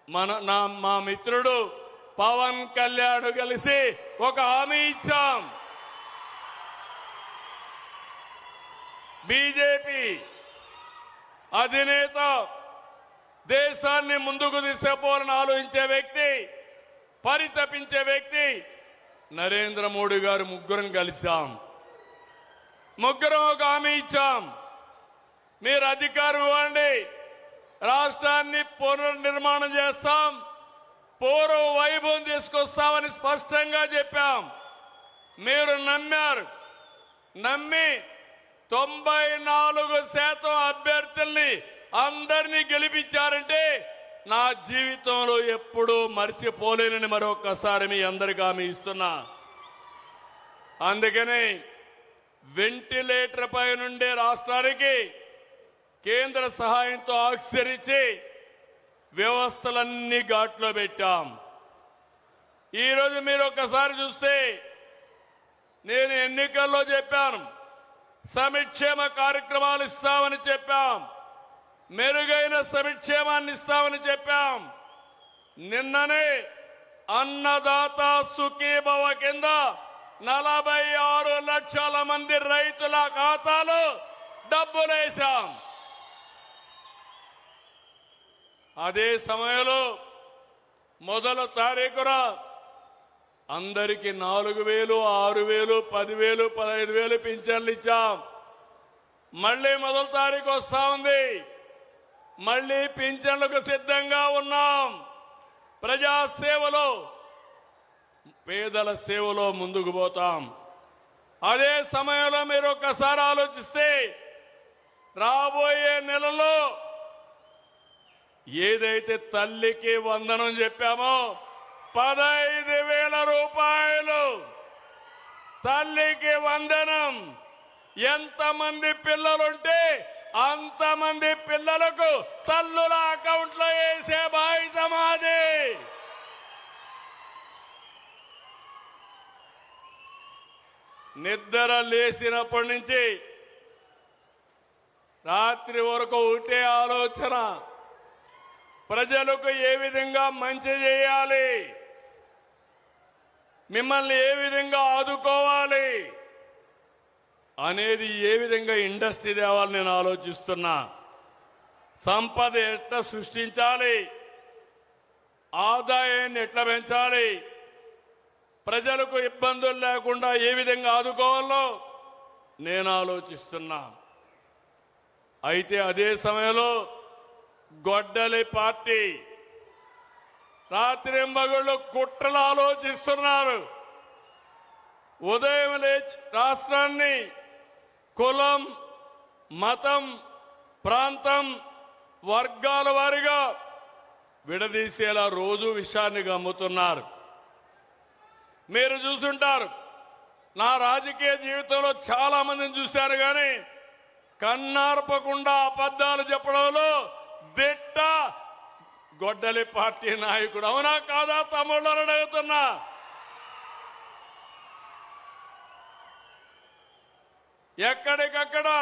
మా మిత్రుడు పవన్ కళ్యాణ్ కలిసి ఒక హామీ ఇచ్చాం. బీజేపీ అధినేత దేశాన్ని ముందుకు తీసుకుపోవాలని ఆలోచించే వ్యక్తి, పరితపించే వ్యక్తి నరేంద్ర మోడీ గారు. ముగ్గురం కలిశాం, ముగ్గురం ఒక హామీ ఇచ్చాం. మీరు అధికారం ఇవ్వండి, రాష్ట్రాన్ని పునర్నిర్మాణం చేస్తాం, పూర్వ వైభవం తీసుకొస్తామని స్పష్టంగా చెప్పాం. మీరు నమ్మారు. నమ్మి 94% అభ్యర్థుల్ని అందరినీ గెలిపించారంటే నా జీవితంలో ఎప్పుడూ మర్చిపోలేనని మరొకసారి మీ అందరికీ హామీ ఇస్తున్నా. అందుకని వెంటిలేటర్ పై నుండే రాష్ట్రానికి కేంద్ర సహాయంతో ఆక్సిజన్ ఇచ్చి వ్యవస్థలన్నీ ఘాట్లో పెట్టాం. ఈరోజు మీరు ఒక్కసారి చూస్తే నేను ఎన్నికల్లో చెప్పాను, సంక్షేమ కార్యక్రమాలు ఇస్తామని చెప్పాం, మెరుగైన సంక్షేమాన్ని ఇస్తామని చెప్పాం. నిన్ననే అన్నదాత సుఖీభవ కింద 46 లక్షల మంది రైతుల ఖాతాలో డబ్బులేశాం. అదే సమయంలో మొదటి తారీఖున అందరికీ 4,000, 6,000, 10,000, 15,000 పింఛన్లు ఇచ్చాం. మళ్లీ మొదటి తారీఖు వస్తా ఉంది. మళ్లీ పింఛన్లకు సిద్ధంగా ఉన్నాం. ప్రజాసేవలో, పేదల సేవలో ముందుకు పోతాం. అదే సమయంలో మీరు ఒక్కసారి ఆలోచిస్తే రాబోయే నెలలో ఏదైతే తల్లికి వందనం చెప్పామో 15,000 రూపాయలు తల్లికి వందనం. ఎంతమంది పిల్లలుంటే అంతమంది పిల్లలకు తల్లుల అకౌంట్లో వేసే బాధ్యత మాది. నిద్ర లేచినప్పటి నుంచి రాత్రి వరకు ఒకటే ఆలోచన, ప్రజలకు ఏ విధంగా మంచి చేయాలి, మిమ్మల్ని ఏ విధంగా ఆదుకోవాలి అనేది, ఏ విధంగా ఇండస్ట్రీ తేవాలని నేను ఆలోచిస్తున్నా. సంపద ఎట్లా సృష్టించాలి, ఆదాయాన్ని ఎట్లా పెంచాలి, ప్రజలకు ఇబ్బందులు లేకుండా ఏ విధంగా ఆదుకోవాలో నేను ఆలోచిస్తున్నా. అయితే అదే సమయంలో గొడ్డలి పార్టీ రాత్రింబగళ్ళు కుట్రలు ఆలోచిస్తున్నారు. ఉదయం లేచి రాష్ట్రాన్ని కులం, మతం, ప్రాంతం, వర్గాల వారిగా విడదీసేలా రోజు విషయాన్ని గమ్ముతున్నారు. మీరు చూసుంటారు, నా రాజకీయ జీవితంలో చాలా మందిని చూశారు, కానీ కన్నార్పకుండా అబద్ధాలు చెప్పడంలో దిట్ట గొడ్డలి పార్టీ నాయకుడు. అవునా కాదా తమ్ముళ్ళని అడుగుతున్నా. ఎక్కడికక్కడ